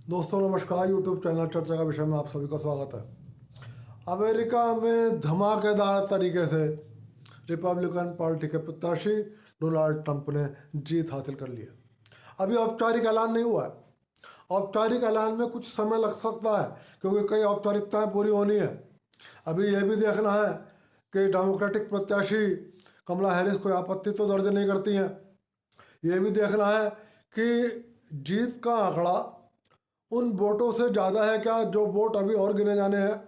दोस्तों नमस्कार। YouTube channel चर्चा का विषय में आप सभी का स्वागत है। अमेरिका में धमाकेदार तरीके से रिपब्लिकन पार्टी के प्रत्याशी डोनाल्ड ट्रंप ने जीत हासिल कर ली है। अभी औपचारिक ऐलान नहीं हुआ है। औपचारिक ऐलान में कुछ समय लग सकता है क्योंकि कई औपचारिकताएं पूरी होनी है। अभी यह भी देखना है कि डेमोक्रेटिक प्रत्याशी कमला हैरिस कोई आपत्ति तो दर्ज नहीं करती हैं। यह भी देखना है कि जीत का आंकड़ा उन वोटों से ज़्यादा है क्या, जो वोट अभी और गिने जाने हैं।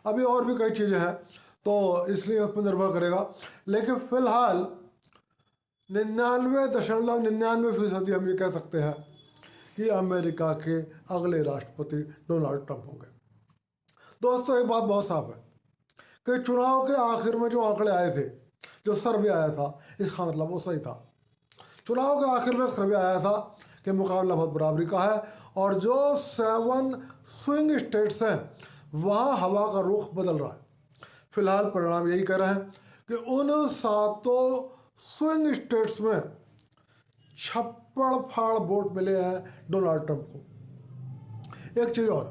अभी और भी कई चीज़ें हैं, तो इसलिए उस पर निर्भर करेगा। लेकिन फिलहाल 99.99% हम ये कह सकते हैं कि अमेरिका के अगले राष्ट्रपति डोनाल्ड ट्रंप होंगे। दोस्तों एक बात बहुत साफ है कि चुनाव के आखिर में जो आंकड़े आए थे, जो सर्वे आया था, इसका मतलब वो सही था। चुनाव के आखिर में सर्वे आया था कि मुकाबला बहुत बराबरी का है और जो 7 स्विंग स्टेट्स हैं वहाँ हवा का रुख बदल रहा है। फिलहाल परिणाम यही कह रहे हैं कि उन 7 स्विंग स्टेट्स में छप्पड़ फाड़ वोट मिले हैं डोनाल्ड ट्रंप को। एक चीज़ और,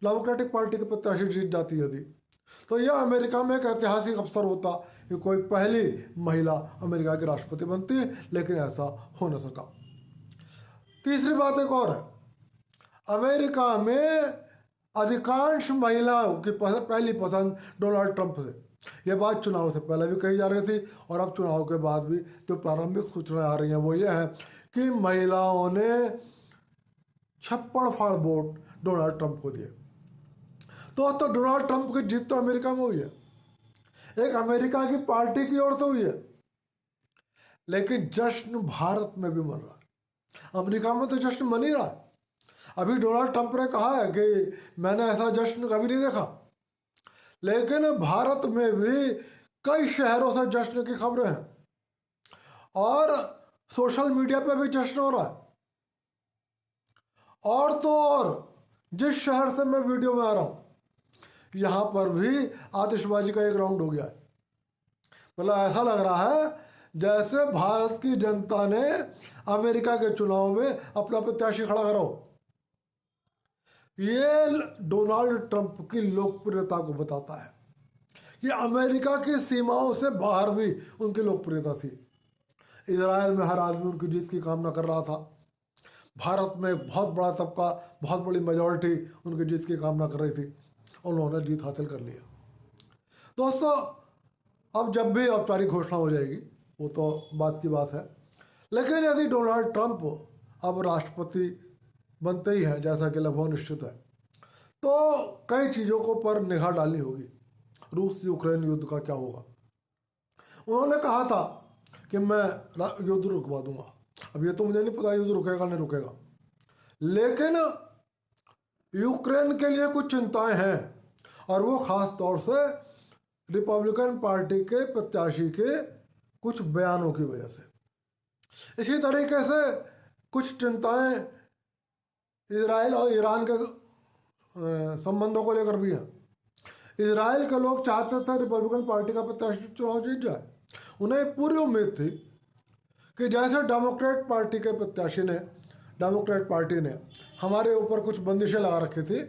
डेमोक्रेटिक पार्टी के प्रत्याशी जीत जाती यदि, तो यह अमेरिका में एक ऐतिहासिक अवसर होता कि कोई पहली महिला अमेरिका की राष्ट्रपति बनती, लेकिन ऐसा हो न सका। तीसरी बात एक और है, अमेरिका में अधिकांश महिलाओं की पहली पसंद डोनाल्ड ट्रंप से। यह बात चुनाव से पहले भी कही जा रही थी और अब चुनाव के बाद भी जो प्रारंभिक सूचनाएं आ रही हैं वो ये है कि महिलाओं ने छप्पड़ फाड़ वोट डोनाल्ड ट्रंप को दिए। तो डोनाल्ड ट्रंप की जीत तो अमेरिका में हुई है, एक अमेरिका की पार्टी की ओर तो हुई है, लेकिन जश्न भारत में भी मन रहा है। अमेरिका में तो जश्न मन ही रहा है। अभी डोनाल्ड ट्रंप ने कहा है कि मैंने ऐसा जश्न कभी नहीं देखा, लेकिन भारत में भी कई शहरों से जश्न की खबरें हैं और सोशल मीडिया पे भी जश्न हो रहा है। और तो और जिस शहर से मैं वीडियो में आ रहा हूँ यहाँ पर भी आतिशबाजी का एक राउंड हो गया है। मतलब ऐसा लग रहा है जैसे भारत की जनता ने अमेरिका के चुनाव में अपना प्रत्याशी खड़ा करा हो। ये डोनाल्ड ट्रंप की लोकप्रियता को बताता है कि अमेरिका की सीमाओं से बाहर भी उनकी लोकप्रियता थी। इजराइल में हर आदमी उनकी जीत की कामना कर रहा था। भारत में बहुत बड़ा तबका, बहुत बड़ी मेजॉरिटी उनकी जीत की कामना कर रही थी। उन्होंने जीत हासिल कर लिया। दोस्तों अब जब भी औपचारिक घोषणा हो जाएगी वो तो बात की बात है, लेकिन यदि डोनाल्ड ट्रंप अब राष्ट्रपति बनते ही हैं, जैसा कि लगभग निश्चित है, तो कई चीज़ों को पर निगाह डालनी होगी। रूस यूक्रेन युद्ध का क्या होगा। उन्होंने कहा था कि मैं युद्ध रुकवा दूंगा। अब ये तो मुझे नहीं पता युद्ध रुकेगा नहीं रुकेगा, लेकिन यूक्रेन के लिए कुछ चिंताएं हैं और वो ख़ास तौर से रिपब्लिकन पार्टी के प्रत्याशी के कुछ बयानों की वजह से। इसी तरीके से कुछ चिंताएं इजराइल और ईरान के संबंधों को लेकर भी हैं। इजराइल के लोग चाहते थे रिपब्लिकन पार्टी का प्रत्याशी चुनाव जीत जाए। उन्हें पूरी उम्मीद थी कि जैसे डेमोक्रेट पार्टी ने हमारे ऊपर कुछ बंदिशें लगा रखी थी,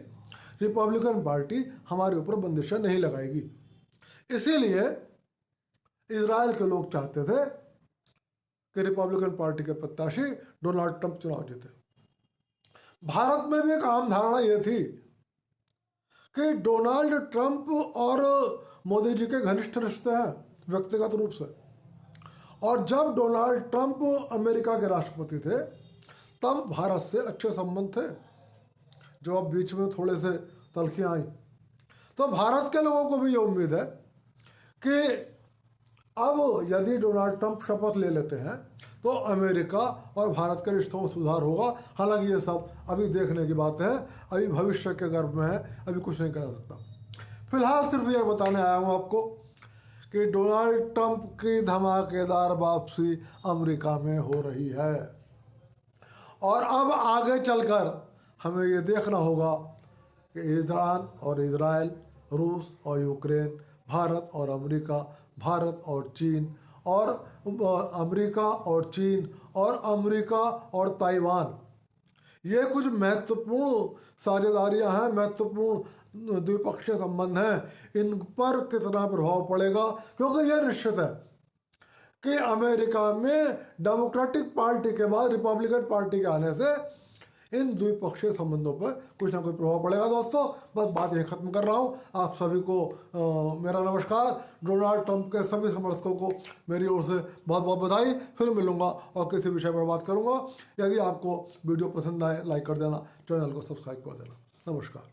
रिपब्लिकन पार्टी हमारे ऊपर बंदिशें नहीं लगाएगी। इसीलिए इजराइल के लोग चाहते थे कि रिपब्लिकन पार्टी के प्रत्याशी डोनाल्ड ट्रंप चुनाव जीते। भारत में भी एक आम धारणा यह थी कि डोनाल्ड ट्रंप और मोदी जी के घनिष्ठ रिश्ते हैं व्यक्तिगत रूप से, और जब डोनाल्ड ट्रंप अमेरिका के राष्ट्रपति थे तब भारत से अच्छे संबंध थे। जो अब बीच में थोड़े से तल्खियाँ आई, तो भारत के लोगों को भी ये उम्मीद है कि अब यदि डोनाल्ड ट्रंप शपथ ले लेते हैं तो अमेरिका और भारत के रिश्तों में सुधार होगा। हालांकि ये सब अभी देखने की बात है, अभी भविष्य के गर्भ में है, अभी कुछ नहीं कह सकता। फिलहाल सिर्फ ये बताने आया हूँ आपको कि डोनाल्ड ट्रंप की धमाकेदार वापसी अमेरिका में हो रही है और अब आगे चलकर हमें ये देखना होगा कि ईरान और इजराइल, रूस और यूक्रेन, भारत और अमेरिका, भारत और चीन और अमेरिका और चीन और अमेरिका और ताइवान, ये कुछ महत्वपूर्ण साझेदारियां हैं, महत्वपूर्ण द्विपक्षीय संबंध हैं। इन पर कितना प्रभाव पड़ेगा, क्योंकि यह निश्चित है कि अमेरिका में डेमोक्रेटिक पार्टी के बाद रिपब्लिकन पार्टी के आने से इन द्विपक्षीय संबंधों पर कुछ ना कुछ प्रभाव पड़ेगा। दोस्तों, बस बात यही खत्म कर रहा हूँ। आप सभी को मेरा नमस्कार। डोनाल्ड ट्रंप के सभी समर्थकों को मेरी ओर से बहुत बहुत बधाई। फिर मिलूंगा और किसी विषय पर बात करूंगा। यदि आपको वीडियो पसंद आए, लाइक कर देना, चैनल को सब्सक्राइब कर देना। नमस्कार।